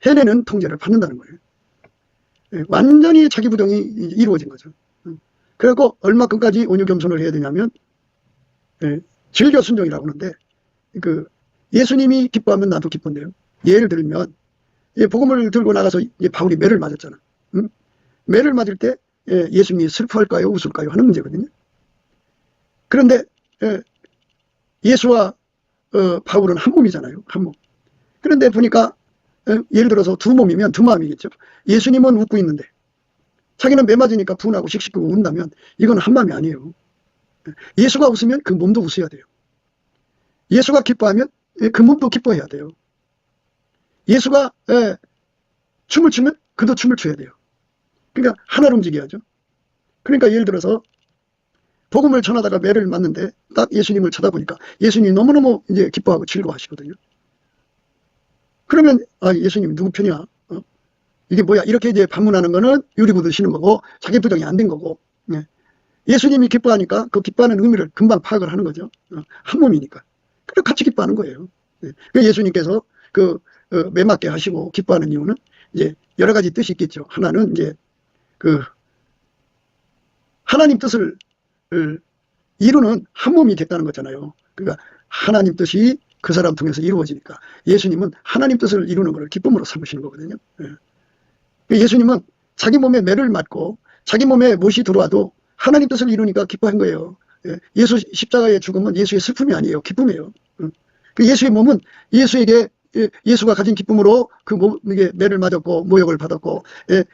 해내는 통제를 받는다는 거예요. 완전히 자기 부정이 이루어진 거죠. 그리고 얼마큼까지 온유 겸손을 해야 되냐면 즐겨 순종이라고 하는데 예수님이 기뻐하면 나도 기쁜데요. 예를 들면 복음을 들고 나가서 바울이 매를 맞았잖아. 매를 맞을 때 예수님이 슬퍼할까요 웃을까요 하는 문제거든요. 그런데 예수와 바울은 한 몸이잖아요. 한 몸. 그런데 보니까 예를 들어서 두 몸이면 두 마음이겠죠. 예수님은 웃고 있는데 자기는 매 맞으니까 분하고 씩씩하고 운다면 이건 한 마음이 아니에요. 예수가 웃으면 그 몸도 웃어야 돼요. 예수가 기뻐하면 그 몸도 기뻐해야 돼요. 예수가 춤을 추면 그도 춤을 춰야 돼요. 그러니까 하나로 움직여야죠. 그러니까 예를 들어서 복음을 전하다가 매를 맞는데 딱 예수님을 쳐다보니까 예수님이 너무너무 이제 기뻐하고 즐거워하시거든요. 그러면 예수님 누구 편이야? 이게 뭐야? 이렇게 이제 반문하는 거는 유리구두 신는 거고 자기 부정이 안 된 거고 예수님이 기뻐하니까 그 기뻐하는 의미를 금방 파악을 하는 거죠. 한 몸이니까. 그래서 같이 기뻐하는 거예요. 예수님께서 매 맞게 하시고 기뻐하는 이유는 이제 여러 가지 뜻이 있겠죠. 하나는 이제 하나님 뜻을 이루는 한 몸이 됐다는 거잖아요. 그러니까 하나님 뜻이 그 사람 통해서 이루어지니까 예수님은 하나님 뜻을 이루는 것을 기쁨으로 삼으시는 거거든요. 예수님은 자기 몸에 매를 맞고 자기 몸에 못이 들어와도 하나님 뜻을 이루니까 기뻐한 거예요. 예수 십자가의 죽음은 예수의 슬픔이 아니에요. 기쁨이에요. 예수의 몸은 예수가 가진 기쁨으로 이게 매를 맞았고 모욕을 받았고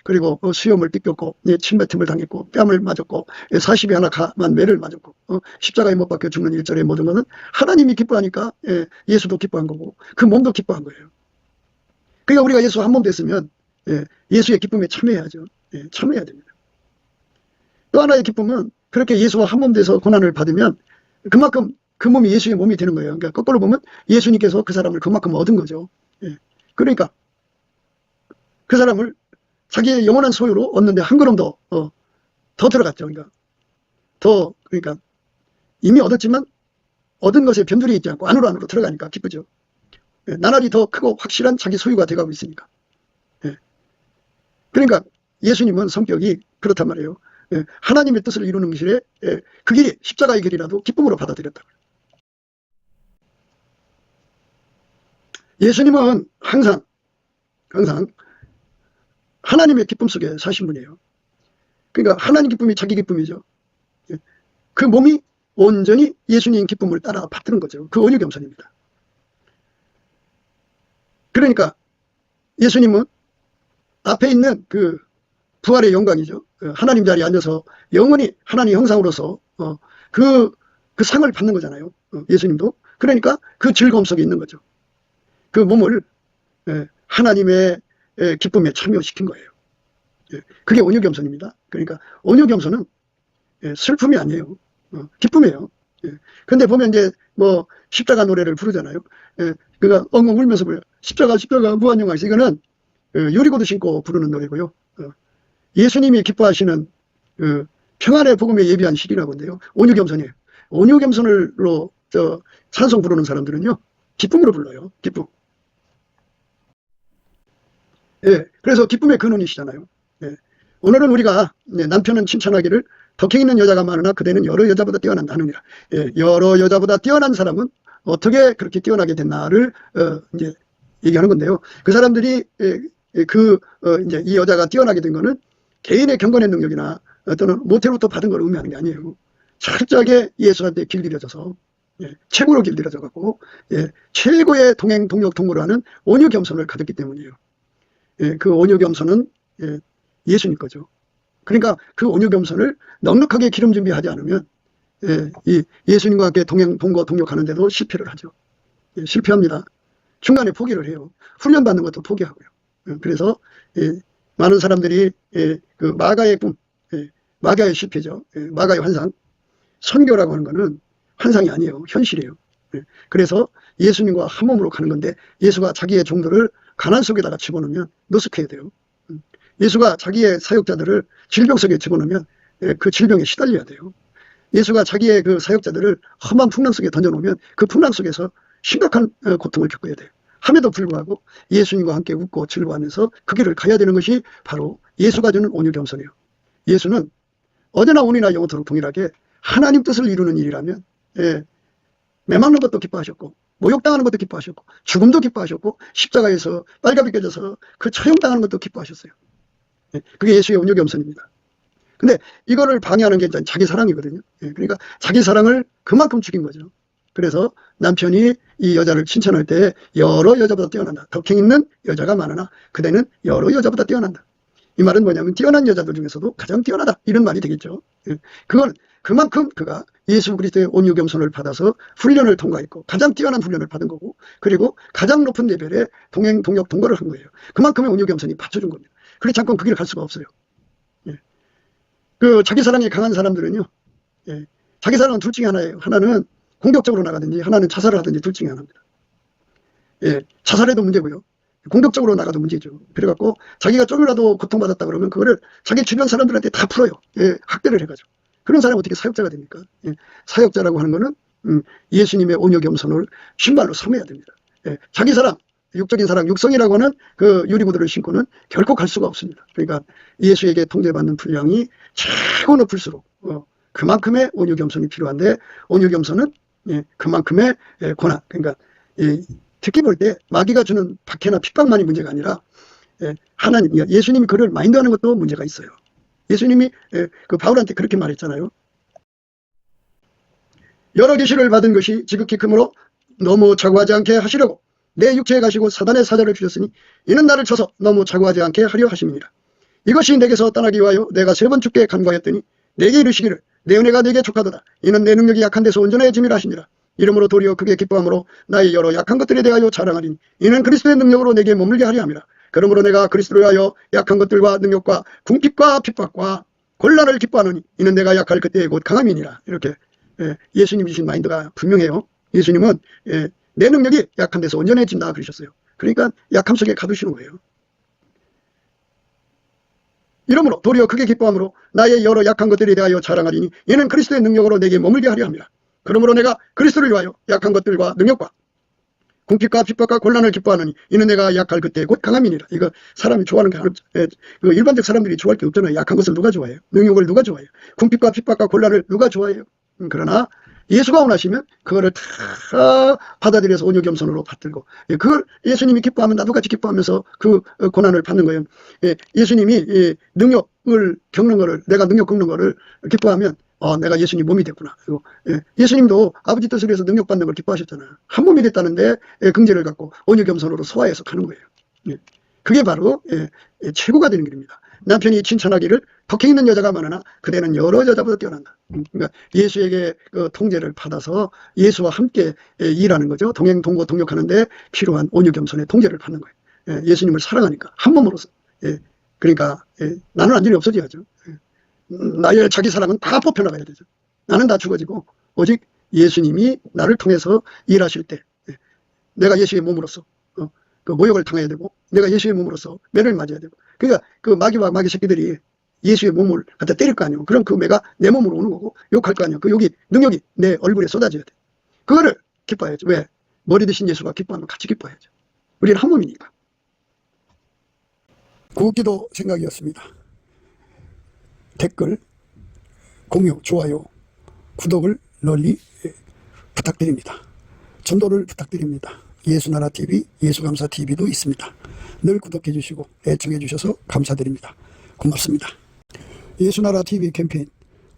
그리고 수염을 띠꼈고 침뱉음을 당했고 뺨을 맞았고 40이 하나 가만 매를 맞았고 십자가에 못 박혀 죽는 일절의 모든 것은 하나님이 기뻐하니까 예수도 기뻐한 거고 그 몸도 기뻐한 거예요. 그러니까 우리가 예수 한 몸 됐으면 예수의 기쁨에 참여해야죠. 참여해야 됩니다. 또 하나의 기쁨은 그렇게 예수와 한 몸 돼서 고난을 받으면 그만큼 그 몸이 예수의 몸이 되는 거예요. 그러니까 거꾸로 보면 예수님께서 그 사람을 그만큼 얻은 거죠. 그러니까 그 사람을 자기의 영원한 소유로 얻는데 한 걸음 더 들어갔죠. 그러니까 이미 얻었지만 얻은 것에 변두리 있지 않고 안으로 들어가니까 기쁘죠. 나날이 더 크고 확실한 자기 소유가 돼가고 있으니까. 그러니까 예수님은 성격이 그렇단 말이에요. 하나님의 뜻을 이루는 길에 그 길이 십자가의 길이라도 기쁨으로 받아들였다고요. 예수님은 항상 하나님의 기쁨 속에 사신 분이에요. 그러니까 하나님 기쁨이 자기 기쁨이죠. 그 몸이 온전히 예수님 기쁨을 따라 받드는 거죠. 그 온유 겸손입니다. 그러니까 예수님은 앞에 있는 그 부활의 영광이죠. 하나님 자리에 앉아서 영원히 하나님 형상으로서 그 상을 받는 거잖아요. 예수님도. 그러니까 그 즐거움 속에 있는 거죠. 그 몸을 하나님의 기쁨에 참여시킨 거예요. 그게 온유 겸손입니다. 그러니까 온유 겸손은 슬픔이 아니에요. 기쁨이에요. 근데 보면 이제 뭐 십자가 노래를 부르잖아요. 그가 엉엉 울면서 불러요. 십자가 무한영광. 이거는 유리구두 신고 부르는 노래고요. 예수님이 기뻐하시는 평안의 복음에 예비한 시리라고 하는데요. 온유 겸손이에요. 온유 겸손으로 찬송 부르는 사람들은요. 기쁨으로 불러요. 기쁨. 그래서 기쁨의 근원이시잖아요. 오늘은 우리가 남편은 칭찬하기를 덕행 있는 여자가 많으나 그대는 여러 여자보다 뛰어난다느니라. 여러 여자보다 뛰어난 사람은 어떻게 그렇게 뛰어나게 됐나를 이제 얘기하는 건데요. 그 사람들이 이제 이 여자가 뛰어나게 된 거는 개인의 경건의 능력이나 또는 모태로부터 받은 걸 의미하는 게 아니에요. 철저하게 예수한테 길들여져서 최고로 길들여져 갖고 최고의 동행 동력 동무를 하는 온유 겸손을 가졌기 때문이에요. 그 온유 겸손은 예수님 거죠. 그러니까 그 온유 겸손을 넉넉하게 기름 준비하지 않으면 이 예수님과 함께 동행 동거 동력하는데도 실패를 하죠. 예, 실패합니다. 중간에 포기를 해요. 훈련받는 것도 포기하고요. 그래서 많은 사람들이 그 마가의 꿈, 마가의 실패죠. 마가의 환상, 선교라고 하는 것은 환상이 아니에요. 현실이에요. 그래서 예수님과 한 몸으로 가는 건데 예수가 자기의 종들을 가난 속에다가 집어넣으면 노숙해야 돼요. 예수가 자기의 사역자들을 질병 속에 집어넣으면 그 질병에 시달려야 돼요. 예수가 자기의 그 사역자들을 험한 풍랑 속에 던져놓으면 그 풍랑 속에서 심각한 고통을 겪어야 돼요. 함에도 불구하고 예수님과 함께 웃고 즐거워하면서 그 길을 가야 되는 것이 바로 예수가 주는 온유겸손이에요. 예수는 어제나 오늘이나 영원토록 동일하게 하나님 뜻을 이루는 일이라면 매맞는 것도 기뻐하셨고 모욕당하는 것도 기뻐하셨고 죽음도 기뻐하셨고 십자가에서 빨갛게 껴져서 그 처형당하는 것도 기뻐하셨어요. 그게 예수의 온유겸손입니다. 근데 이거를 방해하는 게 일단 자기 사랑이거든요. 그러니까 자기 사랑을 그만큼 죽인 거죠. 그래서 남편이 이 여자를 칭찬할 때 여러 여자보다 뛰어난다. 덕행 있는 여자가 많으나 그대는 여러 여자보다 뛰어난다. 이 말은 뭐냐면 뛰어난 여자들 중에서도 가장 뛰어나다 이런 말이 되겠죠. 그건 그만큼 그가 예수 그리스도의 온유겸손을 받아서 훈련을 통과했고 가장 뛰어난 훈련을 받은 거고 그리고 가장 높은 레벨의 동행 동역 동거를 한 거예요. 그만큼의 온유겸손이 받쳐준 겁니다. 그렇지 않고는 그 길을 갈 수가 없어요. 그 자기 사랑이 강한 사람들은요, 자기 사랑은 둘 중에 하나예요. 하나는 공격적으로 나가든지 하나는 자살을 하든지 둘 중에 하나입니다. 자살해도 문제고요. 공격적으로 나가도 문제죠. 그래갖고 자기가 좀이라도 고통받았다 그러면 그거를 자기 주변 사람들한테 다 풀어요. 학대를 해가지고. 그런 사람이 어떻게 사역자가 됩니까? 사역자라고 하는 거는 예수님의 온유겸손을 신발로 삼아야 됩니다. 자기 사랑, 육적인 사랑, 육성이라고 하는 그 유리구두를 신고는 결코 갈 수가 없습니다. 그러니까 예수에게 통제받는 분량이 최고 높을수록 그만큼의 온유겸손이 필요한데 온유겸손은 그만큼의 고난, 그러니까 특히 볼 때 마귀가 주는 박해나 핍박만이 문제가 아니라 하나님, 예수님이 그를 마인드하는 것도 문제가 있어요. 예수님이 그 바울한테 그렇게 말했잖아요. 여러 계시를 받은 것이 지극히 크므로 너무 자고하지 않게 하시려고 내 육체에 가시고 사단의 사자를 주셨으니 이는 나를 쳐서 너무 자고하지 않게 하려 하심이니라. 이것이 내게서 떠나기 위하여 내가 3번 주께 간구하였더니 내게 이르시기를 내 은혜가 내게 족하도다. 이는 내 능력이 약한 데서 온전해짐이라 하시니라. 이러므로 도리어 크게 기뻐함으로 나의 여러 약한 것들에 대하여 자랑하리니 이는 그리스도의 능력으로 내게 머물게 하려 함이라. 그러므로 내가 그리스도를 위하여 약한 것들과 능력과 궁핍과 핍박과 곤란을 기뻐하노니 이는 내가 약할 그때의 곧 강함이니라. 이렇게 예수님 주신 마인드가 분명해요. 예수님은 내 능력이 약한 데서 온전해진다 그러셨어요. 그러니까 약함 속에 가두시는 거예요. 이러므로 도리어 크게 기뻐함으로 나의 여러 약한 것들에 대하여 자랑하리니 이는 그리스도의 능력으로 내게 머물게 하려 함이라. 그러므로 내가 그리스도를 위하여 약한 것들과 능력과 궁핍과 핍박과 곤란을 기뻐하느니 이는 내가 약할 그때 곧 강함이니라. 이거 사람이 좋아하는 게 그 일반적 사람들이 좋아할 게 없잖아요. 약한 것을 누가 좋아해요? 능력을 누가 좋아해요? 궁핍과 핍박과 곤란을 누가 좋아해요? 그러나 예수가 원하시면 그거를 다 받아들여서 온유겸손으로 받들고 그걸 예수님이 기뻐하면 나도 같이 기뻐하면서 그 고난을 받는 거예요. 예수님이 능력을 겪는 거를 내가 능력 겪는 거를 기뻐하면 내가 예수님 몸이 됐구나. 그리고 예수님도 아버지 뜻을 위해서 능력받는 걸 기뻐하셨잖아요. 한 몸이 됐다는데 긍지를 갖고 온유겸손으로 소화해서 가는 거예요. 그게 바로 최고가 되는 길입니다. 남편이 칭찬하기를 덕행 있는 여자가 많으나 그대는 여러 여자보다 뛰어난다. 그러니까 예수에게 그 통제를 받아서 예수와 함께 일하는 거죠. 동행 동거 동역하는데 필요한 온유겸손의 통제를 받는 거예요. 예수님을 사랑하니까 한 몸으로서. 그러니까 나는 완전히 없어져야죠. 나의 자기 사랑은 다 뽑혀나가야 되죠. 나는 다 죽어지고 오직 예수님이 나를 통해서 일하실 때 내가 예수의 몸으로서 그 모욕을 당해야 되고 내가 예수의 몸으로서 매를 맞아야 되고 그러니까 그 마귀와 마귀 새끼들이 예수의 몸을 갖다 때릴 거 아니에요. 그럼 그 매가 내 몸으로 오는 거고 욕할 거 아니에요. 그 욕이 능력이 내 얼굴에 쏟아져야 돼. 그거를 기뻐해야죠. 왜? 머리 드신 예수가 기뻐하면 같이 기뻐해야죠. 우리는 한 몸이니까. 구기도 생각이었습니다. 댓글, 공유, 좋아요, 구독을 널리 부탁드립니다. 전도를 부탁드립니다. 예수나라TV, 예수감사TV도 있습니다. 늘 구독해 주시고 애청해 주셔서 감사드립니다. 고맙습니다. 예수나라TV 캠페인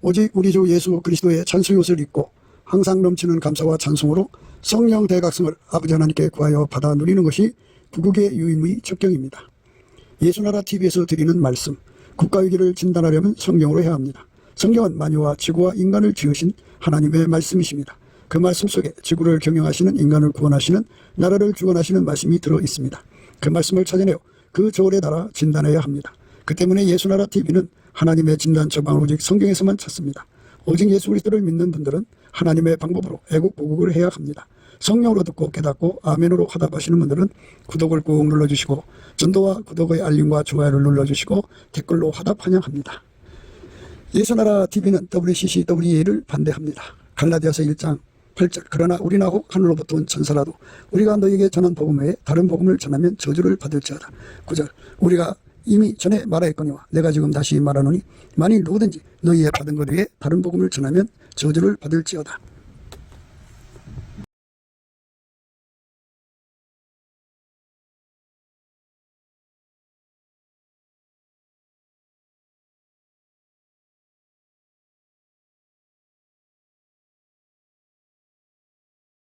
오직 우리 주 예수 그리스도의 찬송옷을 입고 항상 넘치는 감사와 찬송으로 성령 대각성을 아버지 하나님께 구하여 받아 누리는 것이 구국의 유임의 적경입니다. 예수나라TV에서 드리는 말씀, 국가위기를 진단하려면 성경으로 해야 합니다. 성경은 만유와 지구와 인간을 지으신 하나님의 말씀이십니다. 그 말씀 속에 지구를 경영하시는, 인간을 구원하시는, 나라를 주관하시는 말씀이 들어 있습니다. 그 말씀을 찾아내어 그 저울에 달아 진단해야 합니다. 그 때문에 예수나라 TV는 하나님의 진단 처방을 오직 성경에서만 찾습니다. 오직 예수 그리스도를 믿는 분들은 하나님의 방법으로 애국보국을 해야 합니다. 성령으로 듣고 깨닫고 아멘으로 화답하시는 분들은 구독을 꾹 눌러주시고, 전도와 구독의 알림과 좋아요를 눌러주시고 댓글로 화답 환영합니다. 예수나라 TV는 WCCWA를 반대합니다. 갈라디아서 1장 8절, 그러나 우리나 혹 하늘로부터 온 천사라도 우리가 너에게 전한 복음 외에 다른 복음을 전하면 저주를 받을지어다. 9절, 우리가 이미 전에 말하였거니와 내가 지금 다시 말하노니 만일 누구든지 너희의 받은 것 외에 다른 복음을 전하면 저주를 받을지어다.